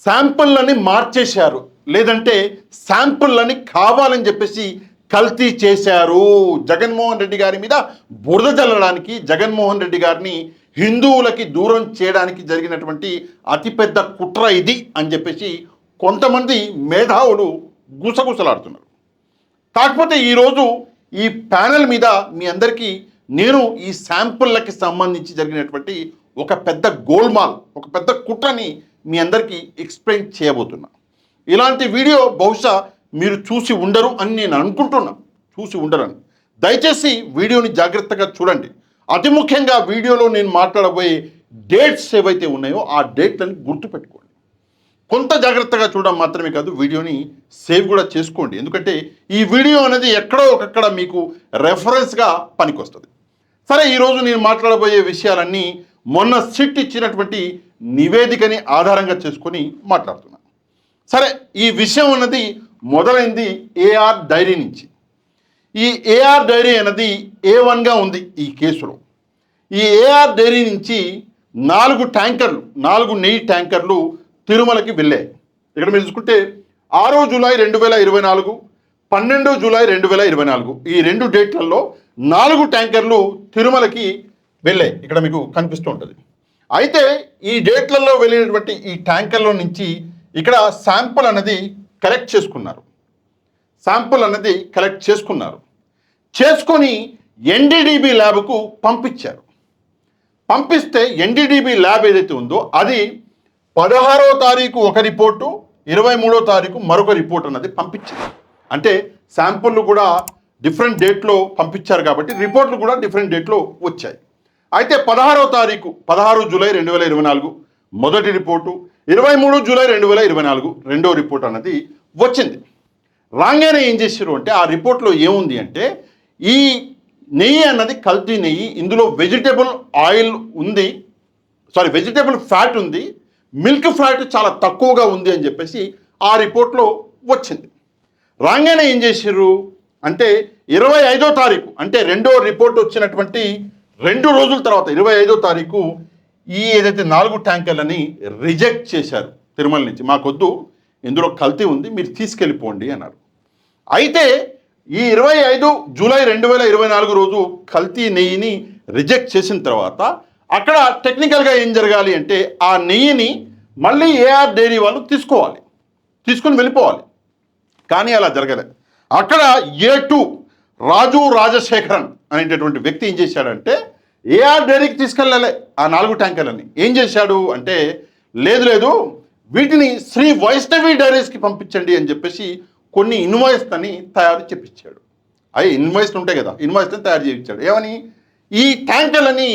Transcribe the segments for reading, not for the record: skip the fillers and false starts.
శాంపుల్లని మార్చేశారు, లేదంటే శాంపుల్లని కావాలని చెప్పేసి కల్తీ చేశారు. జగన్మోహన్ రెడ్డి గారి మీద బురద జల్లడానికి, జగన్మోహన్ రెడ్డి గారిని హిందువులకి దూరం చేయడానికి జరిగినటువంటి అతిపెద్ద కుట్ర ఇది అని చెప్పేసి కొంతమంది మేధావులు గుసగుసలాడుతున్నారు. కాకపోతే ఈరోజు ఈ ప్యానెల్ మీద మీ అందరికీ నేను ఈ శాంపుల్లకి సంబంధించి జరిగినటువంటి ఒక పెద్ద గోల్మాల్, ఒక పెద్ద కుట్రని మీ అందరికీ ఎక్స్ప్లెయిన్ చేయబోతున్నా. ఇలాంటి వీడియో బహుశా మీరు చూసి ఉండరు అని నేను అనుకుంటున్నా, చూసి ఉండరని. దయచేసి వీడియోని జాగ్రత్తగా చూడండి. అతి ముఖ్యంగా వీడియోలో నేను మాట్లాడబోయే డేట్స్ ఏవైతే ఉన్నాయో ఆ డేట్లని గుర్తుపెట్టుకోండి. కొంత జాగ్రత్తగా చూడడం మాత్రమే కాదు, వీడియోని సేవ్ కూడా చేసుకోండి. ఎందుకంటే ఈ వీడియో అనేది ఎక్కడో ఒకక్కడ మీకు రెఫరెన్స్గా పనికొస్తుంది. సరే, ఈరోజు నేను మాట్లాడబోయే విషయాలన్నీ మొన్న సిట్ ఇచ్చినటువంటి నివేదికని ఆధారంగా చేసుకొని మాట్లాడుతున్నాను. సరే, ఈ విషయం అన్నది మొదలైంది ఏఆర్ డైరీ నుంచి. ఈ ఏఆర్ డైరీ అనేది A1గా ఉంది ఈ కేసులో. ఈ ఏఆర్ డైరీ నుంచి 4 నెయ్యి ట్యాంకర్లు తిరుమలకి వెళ్ళాయి. ఇక్కడ మీరు చూసుకుంటే 6 జూలై 2024, 12 జూలై 2024 ఈ 2 డేట్లలో 4 ట్యాంకర్లు తిరుమలకి వెళ్ళాయి. ఇక్కడ మీకు కనిపిస్తూ ఉంటుంది. అయితే ఈ డేట్లలో వెళ్ళినటువంటి ఈ ట్యాంకర్లో నుంచి ఇక్కడ శాంపుల్ అనేది కలెక్ట్ చేసుకున్నారు. చేసుకొని ఎన్డీడీబీ ల్యాబ్కు పంపించారు. పంపిస్తే ఎన్డీడీబీ ల్యాబ్ ఏదైతే ఉందో అది 16వ తారీఖు ఒక రిపోర్టు, 23వ తారీఖు మరొక రిపోర్ట్ అన్నది పంపించింది. అంటే శాంపుల్లు కూడా డిఫరెంట్ డేట్లో పంపించారు కాబట్టి రిపోర్ట్లు కూడా డిఫరెంట్ డేట్లో వచ్చాయి. అయితే 16వ తారీఖు 16 జూలై 2024 మొదటి రిపోర్టు, 23 జూలై 2024 రెండో రిపోర్ట్ అన్నది వచ్చింది. రాగానే ఏం చేశారు అంటే ఆ రిపోర్ట్లో ఏముంది అంటే ఈ నెయ్యి అన్నది కల్తీ నెయ్యి, ఇందులో వెజిటేబుల్ ఫ్యాట్ ఉంది, మిల్క్ ఫ్యాట్ చాలా తక్కువగా ఉంది అని చెప్పేసి ఆ రిపోర్ట్లో వచ్చింది. రాగానే ఏం చేశారు అంటే 25వ తారీఖు అంటే రెండో రిపోర్ట్ వచ్చినటువంటి 2 రోజుల తర్వాత 25వ తారీఖు ఈ ఏదైతే 4 ట్యాంకర్లని రిజెక్ట్ చేశారు తిరుమల నుంచి. మాకొద్దు, ఇందులో కల్తీ ఉంది, మీరు తీసుకెళ్ళిపోండి అన్నారు. అయితే ఈ 25 జూలై 2024 రోజు కల్తీ నెయ్యిని రిజెక్ట్ చేసిన తర్వాత అక్కడ టెక్నికల్గా ఏం జరగాలి అంటే ఆ నెయ్యిని మళ్ళీ ఏఆర్ డైరీ వాళ్ళు తీసుకొని వెళ్ళిపోవాలి. కానీ అలా జరగలేదు. అక్కడ A2 రాజు రాజశేఖరన్ అనేటటువంటి వ్యక్తి ఏం చేశాడంటే ఏఆర్ డైరీకి తీసుకెళ్ళాలి ఆ 4 ట్యాంకర్లని. ఏం చేశాడు అంటే లేదు వీటిని శ్రీ వైష్ణవి డైరీస్కి పంపించండి అని చెప్పేసి కొన్ని ఇన్వాయిస్ని తయారు చేయించాడు. అవి ఇన్వాయిస్లు ఉంటాయి కదా, ఇన్వాయిస్ని తయారు చేయించాడు. ఏమని, ఈ ట్యాంకర్లని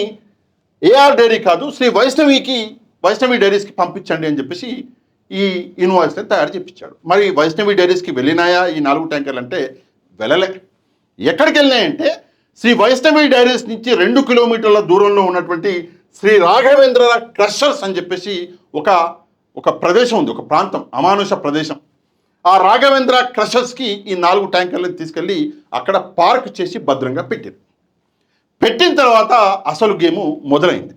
ఏఆర్ డైరీ కాదు శ్రీ వైష్ణవి డైరీస్కి పంపించండి అని చెప్పేసి ఈ ఇన్వాయిస్ని తయారు చేయించాడు. మరి వైష్ణవి డైరీస్కి వెళ్ళినాయా ఈ 4 ట్యాంకర్లు అంటే వెళ్ళలే. ఎక్కడికి వెళ్ళినాయంటే శ్రీ వైష్ణవి డైరీస్ నుంచి 2 కిలోమీటర్ల దూరంలో ఉన్నటువంటి శ్రీ రాఘవేంద్ర క్రషర్స్ అని చెప్పేసి ఒక ప్రదేశం ఉంది, ఒక ప్రాంతం, అమానుష ప్రదేశం. ఆ రాఘవేంద్ర క్రషర్స్కి ఈ 4 ట్యాంకర్లను తీసుకెళ్ళి అక్కడ పార్క్ చేసి భద్రంగా పెట్టిన తర్వాత అసలు గేము మొదలైంది.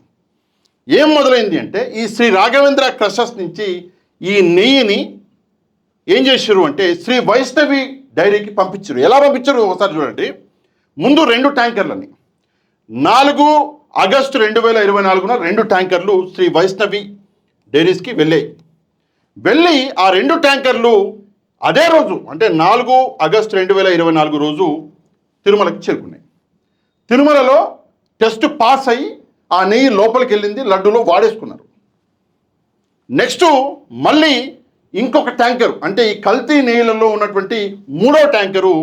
ఏం మొదలైంది అంటే ఈ శ్రీ రాఘవేంద్ర క్రషర్స్ నుంచి ఈ నెయ్యిని ఏం చేశారు అంటే శ్రీ వైష్ణవి డైరీకి పంపించారు. ఎలా పంపించారు ఒకసారి చూడండి. ముందు 2 ట్యాంకర్లని 4 ఆగస్టు 2024 2 ట్యాంకర్లు శ్రీ వైష్ణవి డైరీస్కి వెళ్ళి ఆ 2 ట్యాంకర్లు అదే రోజు అంటే 4 ఆగస్టు 2024 రోజు తిరుమలకి చేరుకున్నాయి. తిరుమలలో టెస్ట్ పాస్ అయ్యి ఆ నెయ్యి లోపలికి వెళ్ళింది, లడ్డూలో వాడేసుకున్నారు. నెక్స్ట్ మళ్ళీ ఇంకొక ట్యాంకరు అంటే ఈ కల్తీ నెయ్యిలలో ఉన్నటువంటి 3వ ట్యాంకరు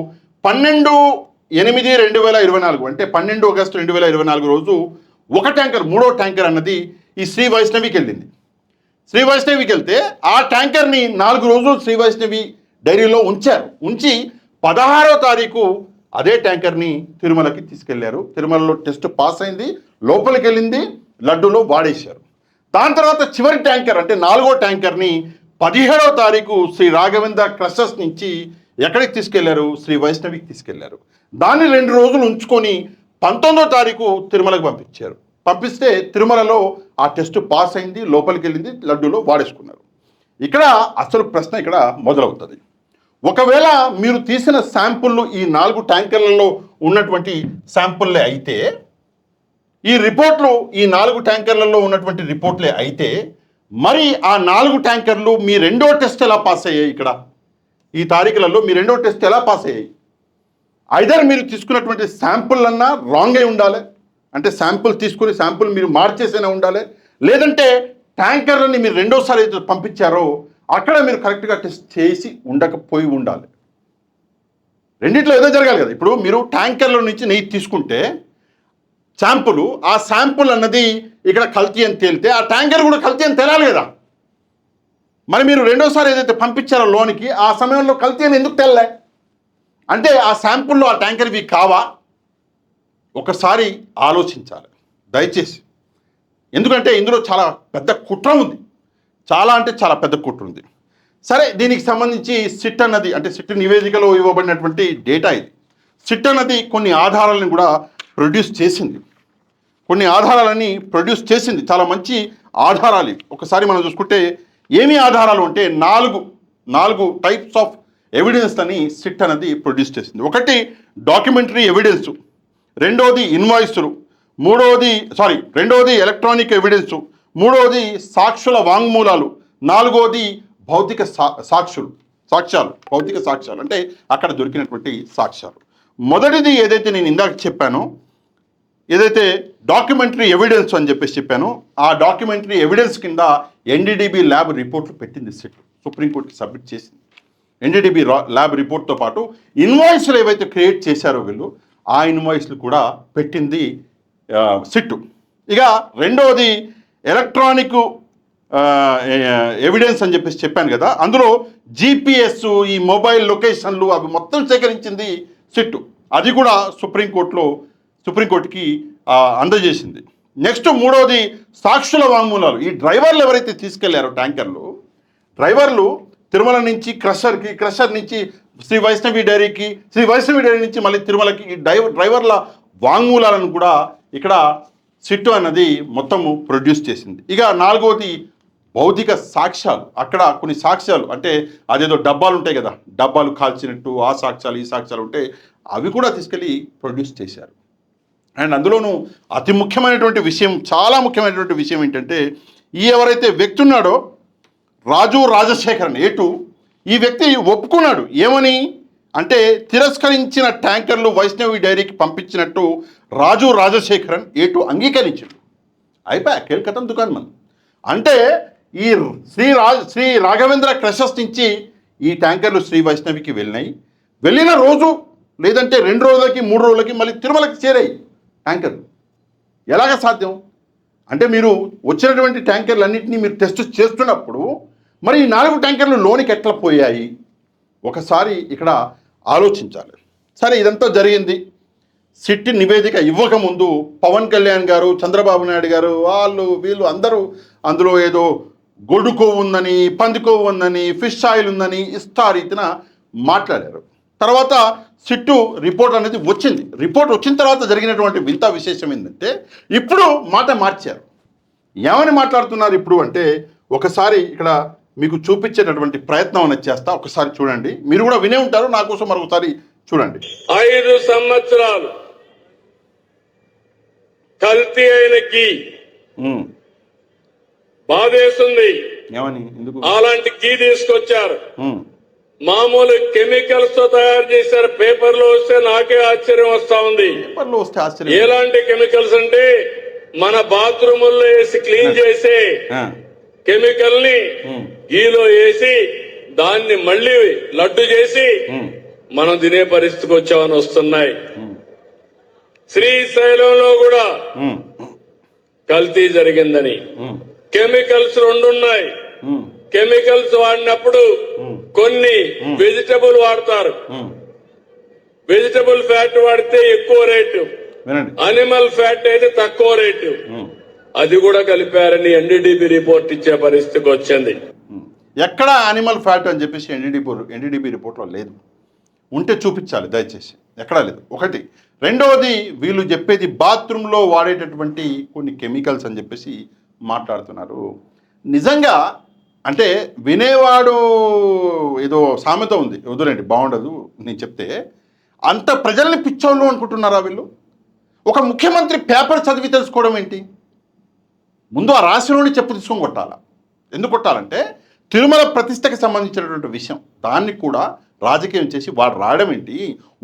12/8/2024 అంటే 12 ఆగస్టు 2024 రోజు ఒక ట్యాంకర్ 3వ ట్యాంకర్ అన్నది ఈ శ్రీ వైష్ణవికి వెళ్ళింది. శ్రీ వైష్ణవికి వెళ్తే ఆ ట్యాంకర్ని 4 రోజులు శ్రీ వైష్ణవి డైరీలో ఉంచి 16వ తారీఖు అదే ట్యాంకర్ని తిరుమలకి తీసుకెళ్లారు. తిరుమలలో టెస్ట్ పాస్ అయింది, లోపలికి వెళ్ళింది, లడ్డూలో వాడేశారు. దాని తర్వాత చివరి ట్యాంకర్ అంటే 4వ ట్యాంకర్ని 17వ తారీఖు శ్రీ రాఘవేంద్ర క్రషర్స్ నుంచి ఎక్కడికి తీసుకెళ్లారు, శ్రీ వైష్ణవికి తీసుకెళ్లారు. దాన్ని 2 రోజులు ఉంచుకొని 19వ తారీఖు తిరుమలకు పంపిస్తే తిరుమలలో ఆ టెస్ట్ పాస్ అయింది, లోపలికి వెళ్ళింది, లడ్డూలో వాడేసుకున్నారు. ఇక్కడ అసలు ప్రశ్న ఇక్కడ మొదలవుతుంది. ఒకవేళ మీరు తీసిన శాంపుళ్ళు ఈ 4 ట్యాంకర్లలో ఉన్నటువంటి శాంపుల్లే అయితే, ఈ రిపోర్ట్లు ఈ 4 ట్యాంకర్లలో ఉన్నటువంటి రిపోర్ట్లే అయితే, మరి ఆ 4 ట్యాంకర్లు మీ రెండో టెస్ట్ ఎలా పాస్ అయ్యాయి? ఇక్కడ ఈ తారీఖులలో మీ రెండో టెస్ట్ ఎలా పాస్ అయ్యాయి? ఐదర్ మీరు తీసుకున్నటువంటి శాంపుల్ అన్నా రాంగ్ అయి ఉండాలి, అంటే శాంపుల్ తీసుకుని శాంపుల్ మీరు మార్చేసైనా ఉండాలి, లేదంటే ట్యాంకర్లని మీరు రెండోసారి అయితే పంపించారో అక్కడ మీరు కరెక్ట్గా టెస్ట్ చేసి ఉండకపోయి ఉండాలి. రెండిట్లో ఏదో జరగాలి కదా. ఇప్పుడు మీరు ట్యాంకర్ల నుంచి నెయ్యి తీసుకుంటే శాంపుల్, ఆ శాంపుల్ అన్నది ఇక్కడ కల్తీ అని తేలితే ఆ ట్యాంకర్ కూడా కల్తీ అని తేలాలి కదా. మరి మీరు రెండోసారి ఏదైతే పంపించారో లోనికి, ఆ సమయంలో కల్తీ అని ఎందుకు తేలలే? అంటే ఆ శాంపుల్లో ఆ ట్యాంకర్వి కావా? ఒకసారి ఆలోచించాలి దయచేసి. ఎందుకంటే ఇందులో చాలా పెద్ద కుట్ర ఉంది, చాలా అంటే చాలా పెద్ద కుట్ర ఉంది. సరే, దీనికి సంబంధించి సిట్ అన్నది, అంటే సిట్ నివేదికలో ఇవ్వబడినటువంటి డేటా ఇది. సిట్ అన్నది కొన్ని ఆధారాలను కూడా ప్రొడ్యూస్ చేసింది, చాలా మంచి ఆధారాలు ఇవి. ఒకసారి మనం చూసుకుంటే ఏమి ఆధారాలు అంటే నాలుగు టైప్స్ ఆఫ్ ఎవిడెన్స్ అని సిట్ అనేది ప్రొడ్యూస్ చేసింది. ఒకటి డాక్యుమెంటరీ ఎవిడెన్స్, రెండోది ఇన్వాయిస్లు, రెండోది ఎలక్ట్రానిక్ ఎవిడెన్సు, మూడోది సాక్షుల వాంగ్మూలాలు, నాలుగోది భౌతిక సాక్ష్యాలు అంటే అక్కడ దొరికినటువంటి సాక్ష్యాలు. మొదటిది ఏదైతే నేను ఇందాక చెప్పానో, ఏదైతే డాక్యుమెంటరీ ఎవిడెన్స్ అని చెప్పానో, ఆ డాక్యుమెంటరీ ఎవిడెన్స్ కింద ఎన్డీడీబీ ల్యాబ్ రిపోర్ట్లు పెట్టింది సిట్, సుప్రీంకోర్టుకి సబ్మిట్ చేసింది. ఎన్డీడీబీ ల్యాబ్ రిపోర్ట్తో పాటు ఇన్వాయిస్లు ఏవైతే క్రియేట్ చేశారో వీళ్ళు, ఆ ఇన్వాయిస్లు కూడా పెట్టింది సిట్టు. ఇక రెండవది ఎలక్ట్రానిక్ ఎవిడెన్స్ అని చెప్పాను కదా, అందులో జీపీఎస్, ఈ మొబైల్ లొకేషన్లు అవి మొత్తం సేకరించింది సిట్టు. అది కూడా సుప్రీంకోర్టుకి అందజేసింది. నెక్స్ట్ మూడవది సాక్షుల వాంగ్మూలాలు. ఈ డ్రైవర్లు ఎవరైతే తీసుకెళ్లారో ట్యాంకర్లు, డ్రైవర్లు తిరుమల నుంచి క్రషర్ నుంచి శ్రీ వైష్ణవి డైరీకి, శ్రీ వైష్ణవి డైరీ నుంచి మళ్ళీ తిరుమలకి, ఈ డ్రైవర్ల వాంగ్మూలాలను కూడా ఇక్కడ సిట్టు అన్నది మొత్తము ప్రొడ్యూస్ చేసింది. ఇక నాలుగవది భౌతిక సాక్ష్యాలు. అక్కడ కొన్ని సాక్ష్యాలు, అంటే అదేదో డబ్బాలు ఉంటాయి కదా, డబ్బాలు కాల్చినట్టు ఆ సాక్ష్యాలు ఈ సాక్ష్యాలు ఉంటే అవి కూడా తీసుకెళ్ళి ప్రొడ్యూస్ చేశారు. అండ్ అందులోనూ అతి ముఖ్యమైనటువంటి విషయం, చాలా ముఖ్యమైనటువంటి విషయం ఏంటంటే, ఈ ఎవరైతే వ్యక్తి ఉన్నాడో రాజశేఖరన్ ఏటు, ఈ వ్యక్తి ఒప్పుకున్నాడు. ఏమని అంటే, తిరస్కరించిన ట్యాంకర్లు వైష్ణవి డైరీకి పంపించినట్టు రాజశేఖరన్ ఏటు అంగీకరించాడు. అయిపోయా, కేల్కతం దుకాణం. అంటే ఈ శ్రీ రాఘవేంద్ర క్రషర్స్ నుంచి ఈ ట్యాంకర్లు శ్రీ వైష్ణవికి వెళ్ళిన రోజు, లేదంటే 2 రోజులకి 3 రోజులకి మళ్ళీ తిరుమలకి చేరాయి ట్యాంకర్లు. ఎలాగ సాధ్యం? అంటే మీరు వచ్చినటువంటి ట్యాంకర్లన్నింటినీ మీరు టెస్ట్ చేస్తున్నప్పుడు మరి ఈ 4 ట్యాంకర్లు లోనికి ఎట్లా పోయాయి? ఒకసారి ఇక్కడ ఆలోచించాలి. సరే, ఇదంతా జరిగింది. సిట్ నివేదిక ఇవ్వకముందు పవన్ కళ్యాణ్ గారు, చంద్రబాబు నాయుడు గారు, వీళ్ళు అందరూ అందులో ఏదో గొడ్డు కొవ్వు ఉందని, పంది కొవ్వు ఉందని, ఫిష్ ఆయిల్ ఉందని ఇష్టారీతిన మాట్లాడారు. తర్వాత సిట్టు రిపోర్ట్ అనేది వచ్చింది. రిపోర్ట్ వచ్చిన తర్వాత జరిగినటువంటి వింత విశేషం ఏంటంటే, ఇప్పుడు మాట మార్చారు. ఏమని మాట్లాడుతున్నారు ఇప్పుడు అంటే, ఒకసారి ఇక్కడ మీకు చూపించేటటువంటి ప్రయత్నం అనేది చేస్తా. ఒకసారి చూడండి, మీరు కూడా వినే ఉంటారు, నా కోసం మరొకసారి చూడండి. 5 సంవత్సరాలు కల్తీ అయిన గీ బాధేస్తుంది. ఏమని? ఎందుకు అలాంటి గీ తీసుకొచ్చారు? మామూలు కెమికల్స్ తో తయారు చేశారు. పేపర్లో వస్తే నాకే ఆశ్చర్యం వస్తా ఉంది. ఎలాంటి కెమికల్స్ అంటే, మన బాత్రూముల్లో వేసి క్లీన్ చేసే కెమికల్ ని గీలో వేసి దాన్ని మళ్ళీ లడ్డు చేసి మనం తినే పరిస్థితికి వచ్చామని వస్తున్నాయి. శ్రీశైలంలో కూడా కల్తీ జరిగిందని. కెమికల్స్ 2 ఉన్నాయి. కెమికల్స్ వాడినప్పుడు కొన్ని వెజిటబుల్ వాడతారు. వెజిటబుల్ ఫ్యాట్ వాడితే ఎక్కువ రేటు, అనిమల్ ఫ్యాట్ అయితే తక్కువ రేటు. అది కూడా కలిపారని ఎన్డీడీబీ రిపోర్ట్ ఇచ్చే పరిస్థితికి వచ్చింది. ఎక్కడ యానిమల్ ఫ్యాట్ అని చెప్పేసి ఎన్డీడీబీ రిపోర్ట్లో లేదు. ఉంటే చూపించాలి దయచేసి, ఎక్కడా లేదు. ఒకటి. రెండవది, వీళ్ళు చెప్పేది బాత్రూంలో వాడేటటువంటి కొన్ని కెమికల్స్ అని చెప్పేసి మాట్లాడుతున్నారు. నిజంగా అంటే వినేవాడు ఏదో సామెత ఉంది, వదిలేండి బాగుండదు నేను చెప్తే. అంత ప్రజల్ని పిచ్చోళ్ళు అనుకుంటున్నారా వీళ్ళు? ఒక ముఖ్యమంత్రి పేపర్ చదివి తెలుసుకోవడం ఏంటి? ముందు ఆ రాశిలోని చెప్పు తీసుకొని కొట్టాలా. ఎందుకు కొట్టాలంటే తిరుమల ప్రతిష్టకి సంబంధించినటువంటి విషయం, దాన్ని కూడా రాజకీయం చేసి వాడు రాయడం ఏంటి?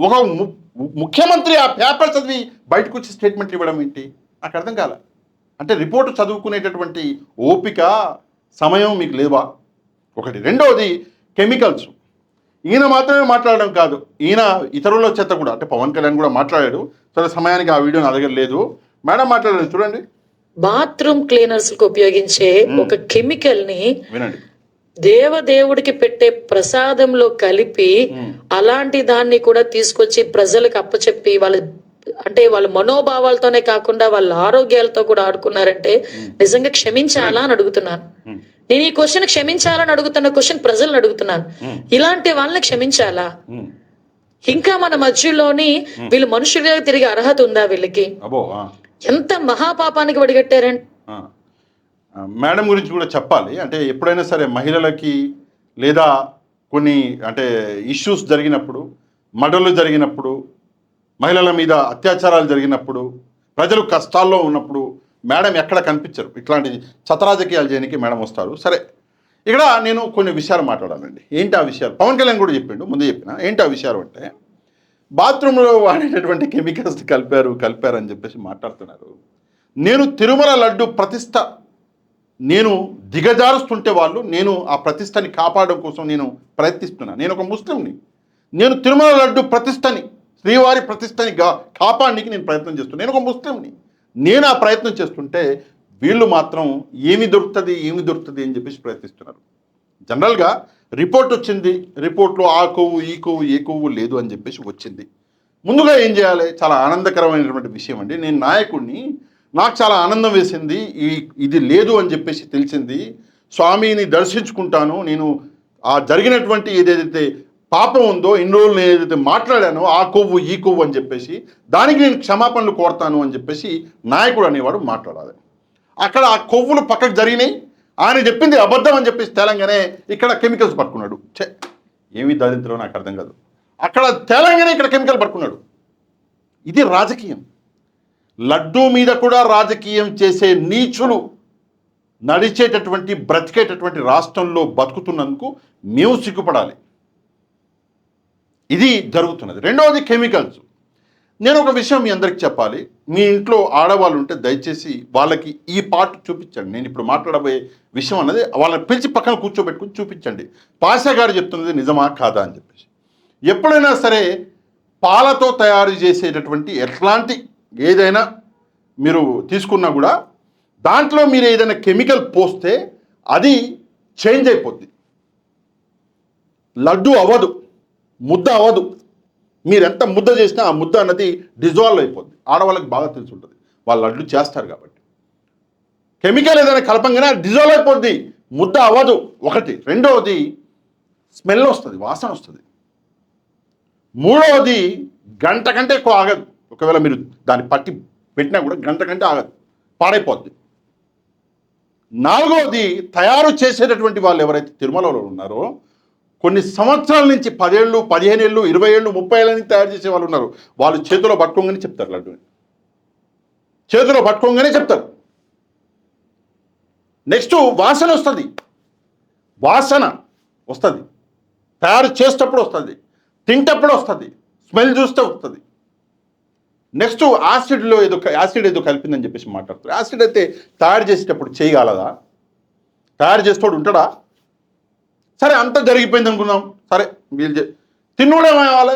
ఒక ముఖ్యమంత్రి ఆ పేపర్ చదివి బయటకు వచ్చి స్టేట్మెంట్ ఇవ్వడం ఏంటి? నాకు అర్థం కాల. అంటే రిపోర్టు చదువుకునేటటువంటి ఓపిక సమయం మీకు లేవా? ఒకటి. రెండవది కెమికల్స్. ఈయన మాత్రమే మాట్లాడడం కాదు, ఈయన ఇతరుల చేత కూడా, అంటే పవన్ కళ్యాణ్ కూడా మాట్లాడాడు. సరే సమయానికి ఆ వీడియో నా దగ్గర లేదు, మేడం మాట్లాడారు చూడండి. బాత్రూమ్ క్లీనర్స్ కు ఉపయోగించే ఒక కెమికల్ ని వినండి. దేవదేవుడికి పెట్టే ప్రసాదంలో కలిపి అలాంటి దాన్ని కూడా తీసుకొచ్చి ప్రజలకు అప్పచెప్పి వాళ్ళ మనోభావాలతోనే కాకుండా వాళ్ళ ఆరోగ్యాలతో కూడా ఆడుకున్నారంటే నిజంగా క్షమించాలా అని అడుగుతున్నాను. నేను ఈ క్వశ్చన్ క్షమించాలని అడుగుతున్న క్వశ్చన్ ప్రజలను అడుగుతున్నాను. ఇలాంటి వాళ్ళని క్షమించాలా? ఇంకా మన మధ్యలోని వీళ్ళు మనుషులుగా తిరిగే అర్హత ఉందా వీళ్ళకి? ఎంత మహాపాపానికి వడిగట్టారండి. మేడం గురించి కూడా చెప్పాలి. అంటే ఎప్పుడైనా సరే మహిళలకి లేదా కొన్ని అంటే ఇష్యూస్ జరిగినప్పుడు, మర్డర్లు జరిగినప్పుడు, మహిళల మీద అత్యాచారాలు జరిగినప్పుడు, ప్రజలు కష్టాల్లో ఉన్నప్పుడు మేడం ఎక్కడ కనిపించరు. ఇట్లాంటి చతరాజకీయాలు చేయడానికి మేడం వస్తారు. సరే, ఇక్కడ నేను కొన్ని విషయాలు మాట్లాడాలండి. ఏంటి ఆ విషయాలు? పవన్ కళ్యాణ్ కూడా చెప్పిండు, ముందే చెప్పిన. ఏంటి ఆ విషయాలు అంటే, బాత్రూంలో వాడేటటువంటి కెమికల్స్ కలిపారు అని చెప్పేసి మాట్లాడుతున్నారు. నేను తిరుమల లడ్డు ప్రతిష్ట నేను దిగజారుస్తుంటే నేను ఆ ప్రతిష్టని కాపాడడం కోసం నేను ప్రయత్నిస్తున్నాను. నేను ఒక ముస్లింని, నేను తిరుమల లడ్డు ప్రతిష్టని, శ్రీవారి ప్రతిష్టని కాపాడడానికి నేను ప్రయత్నం చేస్తున్నాను. నేను ఒక ముస్లింని, నేను ఆ ప్రయత్నం చేస్తుంటే వీళ్ళు మాత్రం ఏమి దొరుకుతుంది అని చెప్పేసి ప్రయత్నిస్తున్నారు. జనరల్గా రిపోర్ట్ వచ్చింది, రిపోర్ట్లో ఆ కొవ్వు ఈ కొవ్వు ఏ కొవ్వు లేదు అని చెప్పేసి వచ్చింది. ముందుగా ఏం చేయాలి? చాలా ఆనందకరమైనటువంటి విషయం అండి. నేను నాయకుడిని, నాకు చాలా ఆనందం వేసింది. ఇది లేదు అని చెప్పేసి తెలిసింది. స్వామిని దర్శించుకుంటాను. నేను ఆ జరిగినటువంటి ఏదైతే పాపం ఉందో, ఇన్ని రోజులు నేను ఏదైతే మాట్లాడానో ఆ కొవ్వు ఈ కొవ్వు అని చెప్పేసి దానికి నేను క్షమాపణలు కోరుతాను అని చెప్పేసి నాయకుడు అనేవాడు మాట్లాడాలి. అక్కడ ఆ కొవ్వులు పక్కకు జరిగినాయి, ఆయన చెప్పింది అబద్ధం అని చెప్పేసి తెలంగాణే ఇక్కడ కెమికల్స్ పట్టుకున్నాడు. ఏమి దరిద్రం నాకు అర్థం కాదు. అక్కడ తెలంగాణ ఇక్కడ కెమికల్ పట్టుకున్నాడు. ఇది రాజకీయం. లడ్డూ మీద కూడా రాజకీయం చేసే నీచులు నడిచేటటువంటి బ్రతికేటటువంటి రాష్ట్రంలో బతుకుతున్నందుకు మేము సిగ్గుపడాలి. ఇది జరుగుతున్నది. రెండవది కెమికల్స్. నేను ఒక విషయం మీ అందరికి చెప్పాలి. మీ ఇంట్లో ఆడవాళ్ళు ఉంటే దయచేసి వాళ్ళకి ఈ పార్ట్ చూపించండి. నేను ఇప్పుడు మాట్లాడబోయే విషయం అన్నది వాళ్ళని పిలిచి పక్కన కూర్చోబెట్టుకుని చూపించండి. పాషా గారు చెప్తున్నది నిజమా కాదా అని చెప్పేసి. ఎప్పుడైనా సరే పాలతో తయారు చేసేటటువంటి ఎట్లాంటి ఏదైనా మీరు తీసుకున్నా కూడా దాంట్లో మీరు ఏదైనా కెమికల్ పోస్తే అది చేంజ్ అయిపోద్ది. లడ్డు అవ్వదు, ముద్ద అవ్వదు. మీరు ఎంత ముద్ద చేసినా ఆ ముద్ద అన్నది డిజాల్వ్ అయిపోద్ది. ఆడవాళ్ళకి బాగా తెలిసి ఉంటుంది, వాళ్ళు లడ్డు చేస్తారు కాబట్టి. కెమికల్ ఏదైనా కలపంగానే డిజాల్వ్ అయిపోద్ది, ముద్ద అవ్వదు. ఒకటి. రెండవది స్మెల్ వస్తుంది, వాసన వస్తుంది. మూడవది గంట కంటే ఎక్కువ ఆగదు. ఒకవేళ మీరు దాన్ని పట్టి పెట్టినా కూడా గంట కంటే ఆగదు, పాడైపోద్ది. నాలుగవది తయారు చేసేటటువంటి వాళ్ళు ఎవరైతే తిరుమలలో ఉన్నారో కొన్ని సంవత్సరాల నుంచి 10 ఏళ్ళు 15 ఏళ్ళు 20 ఏళ్ళు 30 ఏళ్ళ నుంచి తయారు చేసే వాళ్ళు ఉన్నారు. వాళ్ళు చేతిలో పట్టుకోగానే చెప్తారు, లడ్డూని చేతిలో పట్టుకోగానే చెప్తారు. నెక్స్ట్ వాసన వస్తుంది, తయారు చేసేటప్పుడు వస్తుంది, తింటప్పుడు వస్తుంది, స్మెల్ చూస్తే వస్తుంది. నెక్స్ట్ యాసిడ్ ఏదో కలిపిందని చెప్పేసి మాట్లాడుతారు. యాసిడ్ అయితే తయారు చేసేటప్పుడు చేయగలదా? తయారు చేసేటోడు ఉంటాడా? సరే అంతా జరిగిపోయింది అనుకుందాం. సరే వీళ్ళు తిన్నోడు ఏమవ్వాలి?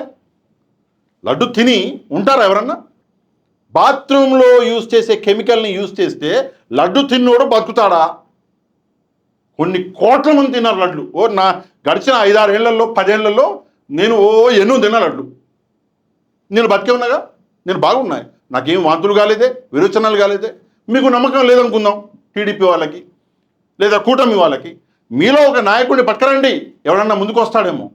లడ్డు తిని ఉంటారా ఎవరన్నా? బాత్రూంలో యూజ్ చేసే కెమికల్ని యూజ్ చేస్తే లడ్డు తిన్నోడు బతుకుతాడా? కొన్ని కోట్ల మంది తిన్నారు లడ్లు. నా గడిచిన 5-6 ఏళ్లలో 10 ఏళ్లలో నేను ఎన్నో తిన్నా లడ్లు. నేను బతికే ఉన్నాగా, నేను బాగున్నాయి, నాకేం వాంతులు కాలేదే, విరోచనాలు కాలేదే. మీకు నమ్మకం లేదనుకుందాం టీడీపీ వాళ్ళకి లేదా కూటమి వాళ్ళకి. మీలో ఒక నాయకుడిని పట్టుకురండి, ఎవడన్నా ముందుకు వస్తాడేమో.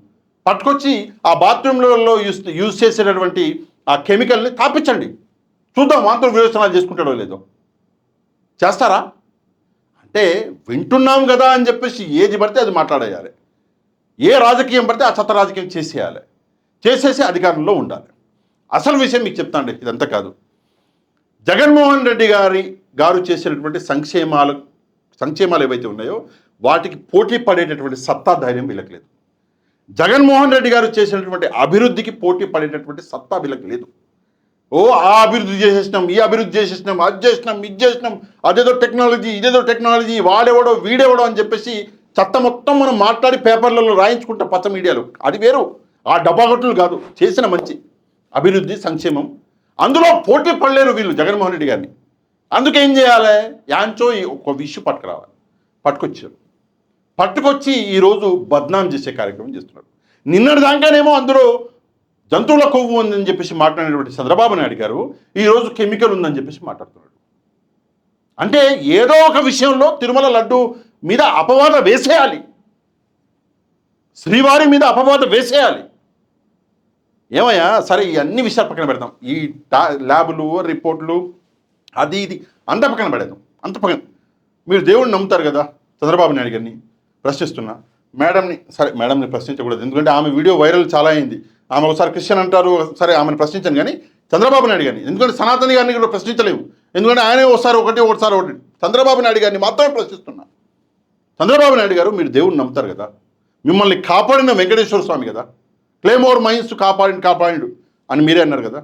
పట్టుకొచ్చి ఆ బాత్రూంలలో యూజ్ చేసేటటువంటి ఆ కెమికల్ని తాపించండి, చూద్దాం వాంతులు విరోచనాలు చేసుకుంటాడో లేదో. చేస్తారా? అంటే అంటే వింటున్నాం కదా అని చెప్పేసి ఏది పడితే అది మాట్లాడేయాలి, ఏ రాజకీయం పడితే ఆ చెత్త రాజకీయం చేసేయాలి, చేసేసి అధికారంలో ఉండాలి. అసలు విషయం మీకు చెప్తాండి, ఇదంతా కాదు. జగన్మోహన్ రెడ్డి గారు చేసినటువంటి సంక్షేమాలు ఏవైతే ఉన్నాయో వాటికి పోటీ పడేటటువంటి సత్తా ధైర్యం వీళ్ళకి లేదు. జగన్మోహన్ రెడ్డి గారు చేసినటువంటి అభివృద్ధికి పోటీ పడేటటువంటి సత్తా వీళ్ళకి లేదు. ఓ ఆ అభివృద్ధి చేసేసినాం, ఈ అభివృద్ధి చేసేసినాం, అది చేసినాం, ఇది చేసినాం, అదేదో టెక్నాలజీ, ఇదేదో టెక్నాలజీ, వాడేవాడో వీడేవాడో అని చెప్పేసి చెత్త మొత్తం మనం మాట్లాడి పేపర్లలో రాయించుకుంటాం పచ్చ మీడియాలో. అది వేరు, ఆ డబ్బాగొట్టులు కాదు. చేసిన మంచి అభివృద్ధి సంక్షేమం అందులో పోటీ పడలేరు వీళ్ళు జగన్మోహన్ రెడ్డి గారిని. అందుకేం చేయాలి, యాంచో ఒక విషయం పట్టుకొచ్చి ఈరోజు బద్నాం చేసే కార్యక్రమం చేస్తున్నారు. నిన్నటి దాకానేమో అందులో జంతువుల కొవ్వు ఉందని చెప్పేసి మాట్లాడినటువంటి చంద్రబాబు నాయుడు గారు ఈరోజు కెమికల్ ఉందని చెప్పేసి మాట్లాడుతున్నాడు. అంటే ఏదో ఒక విషయంలో తిరుమల లడ్డు మీద అపవాదం వేసేయాలి, శ్రీవారి మీద అపవాదం వేసేయాలి. ఏమయ్యా సరే, ఈ అన్ని విషయాలు పక్కన పెడతాం, ఈ ల్యాబులు రిపోర్ట్లు అది ఇది అంత పక్కన పెడదాం, అంత పక్కన. మీరు దేవుడిని నమ్ముతారు కదా, చంద్రబాబు నాయుడు గారిని ప్రశ్నిస్తున్నా. మేడంని ప్రశ్నించకూడదు, ఎందుకంటే ఆమె వీడియో వైరల్ చాలా అయింది. ఆమె ఒకసారి క్రిస్టియన్ అంటారు, సరే ఆమెను ప్రశ్నించాను. కానీ చంద్రబాబు నాయుడు గారిని, ఎందుకంటే సనాతని గారిని కూడా ప్రశ్నించలేము, ఎందుకంటే ఆయనే ఒకసారి ఒకటి. చంద్రబాబు నాయుడు గారిని మాత్రమే ప్రశ్నిస్తున్నా. చంద్రబాబు నాయుడు గారు, మీరు దేవుడిని నమ్ముతారు కదా, మిమ్మల్ని కాపాడిన వెంకటేశ్వర స్వామి కదా, క్లేమోర్ మైన్స్ కాపాడిడు అని మీరే అన్నారు కదా,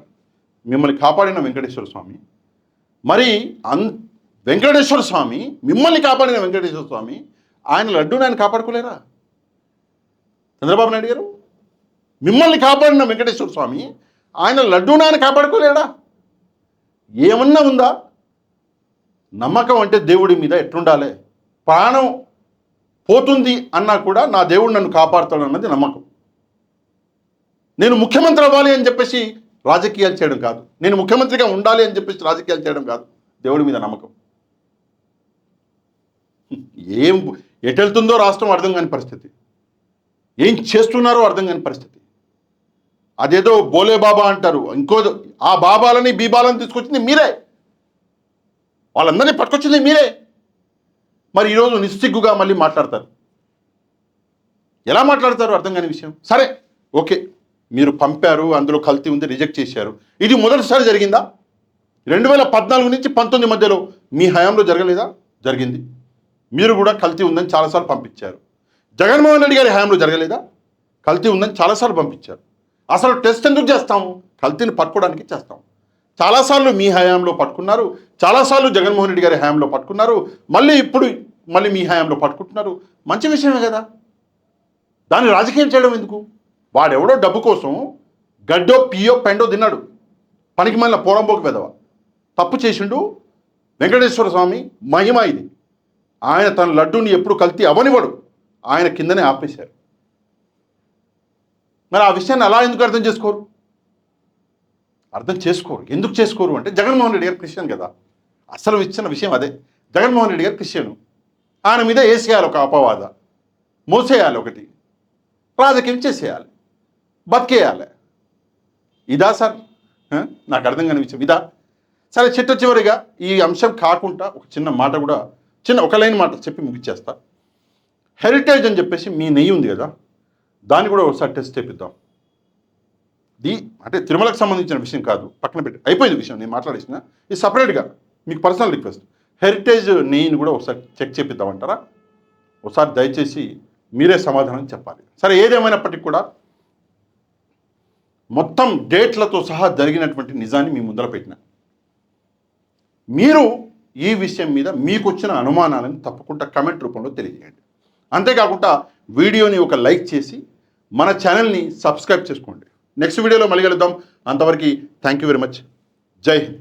మిమ్మల్ని కాపాడిన వెంకటేశ్వర స్వామి. మరి వెంకటేశ్వర స్వామి, మిమ్మల్ని కాపాడిన వెంకటేశ్వర స్వామి, ఆయన లడ్డూని ఆయన కాపాడుకోలేరా? చంద్రబాబు నాయుడు గారు, మిమ్మల్ని కాపాడిన వెంకటేశ్వర స్వామి ఆయన లడ్డూని ఆయన కాపాడుకోలేడా? ఏమన్నా ఉందా? నమ్మకం అంటే దేవుడి మీద ఎట్లుండాలి? ప్రాణం పోతుంది అన్నా కూడా నా దేవుడు నన్ను కాపాడుతాడు అన్నది నమ్మకం. నేను ముఖ్యమంత్రి అవ్వాలి అని చెప్పేసి రాజకీయాలు చేయడం కాదు, నేను ముఖ్యమంత్రిగా ఉండాలి అని చెప్పేసి రాజకీయాలు చేయడం కాదు, దేవుడి మీద నమ్మకం. ఎటెళ్తుందో రాష్ట్రం అర్థం కాని పరిస్థితి, ఏం చేస్తున్నారో అర్థం కాని పరిస్థితి. అదేదో బోలే బాబా అంటారు, ఇంకో ఆ బాబాలని బీబాలని తీసుకొచ్చింది మీరే, వాళ్ళందరినీ పట్టుకొచ్చింది మీరే. మరి ఈరోజు నిస్సిగ్గుగా మళ్ళీ మాట్లాడతారు. ఎలా మాట్లాడతారు అర్థం కాని విషయం. సరే ఓకే, మీరు పంపారు, అందులో కల్తీ ఉంది, రిజెక్ట్ చేశారు. ఇది మొదటిసారి జరిగిందా? 2014 నుంచి 19 మధ్యలో మీ హయాంలో జరగలేదా? జరిగింది. మీరు కూడా కల్తీ ఉందని చాలాసార్లు పంపించారు. జగన్మోహన్ రెడ్డి గారి హయాంలో జరగలేదా? కల్తీ ఉందని చాలాసార్లు పంపించారు. అసలు టెస్ట్ ఎందుకు చేస్తాము? కల్తీని పట్టుకోవడానికి చేస్తాం. చాలాసార్లు మీ హయాంలో పట్టుకున్నారు, చాలాసార్లు జగన్మోహన్ రెడ్డి గారి హయాంలో పట్టుకున్నారు, ఇప్పుడు మీ హయాంలో పట్టుకుంటున్నారు. మంచి విషయమే కదా, దాన్ని రాజకీయం చేయడం ఎందుకు? వాడెవడో డబ్బు కోసం గడ్డో పియో పెండో తిన్నాడు, పనికి మళ్ళీ పోరంబోకి వెదవ తప్పు చేసిండు. వెంకటేశ్వర స్వామి మహిమ ఇది. ఆయన తన లడ్డూని ఎప్పుడు కల్తీ అవనివ్వడు, ఆయన కిందనే ఆపేశారు. మరి ఆ విషయాన్ని అలా ఎందుకు అర్థం చేసుకోరు? ఎందుకు చేసుకోరు అంటే జగన్మోహన్ రెడ్డి గారు క్రిస్టియన్ కదా. అసలు ఇచ్చిన విషయం అదే. జగన్మోహన్ రెడ్డి గారు క్రిస్టియను, ఆయన మీద వేసేయాలి ఒక అపవాద, మోసేయాలి, ఒకటి రాజకీయం చేసేయాలి, బతికేయాలి. ఇదా సార్? నాకు అర్థం కాని విషయం ఇదా? సరే, చివరిగా ఈ అంశం కాకుండా ఒక చిన్న మాట కూడా, ఒక లైన్ మాట చెప్పి ముగిచ్చేస్తా. హెరిటేజ్ అని చెప్పేసి మీ నెయ్యి ఉంది కదా, దాన్ని కూడా ఒకసారి టెస్ట్ చేపిద్దాం. అంటే తిరుమలకు సంబంధించిన విషయం కాదు, పక్కన పెట్టి అయిపోయింది విషయం, నేను మాట్లాడేసిన. ఇది సపరేట్గా మీకు పర్సనల్ రిక్వెస్ట్. హెరిటేజ్ నెయ్యిని కూడా ఒకసారి చెక్ చేపిద్దామంటారా? ఒకసారి దయచేసి మీరే సమాధానం చెప్పాలి. సరే, ఏదేమైనప్పటికీ కూడా మొత్తం డేట్లతో సహా జరిగినటువంటి నిజాన్ని మీ ముందర పెట్టిన. మీరు ఈ విషయం మీద మీకు వచ్చిన అనుమానాలను తప్పకుండా కమెంట్ రూపంలో తెలియజేయండి. అంతేకాకుండా వీడియోని ఒక లైక్ చేసి మన ఛానల్ని సబ్స్క్రైబ్ చేసుకోండి. నెక్స్ట్ వీడియోలో మళ్ళీ కలుద్దాం. అంతవరకు థ్యాంక్ యూ వెరీ మచ్. జై హింద్.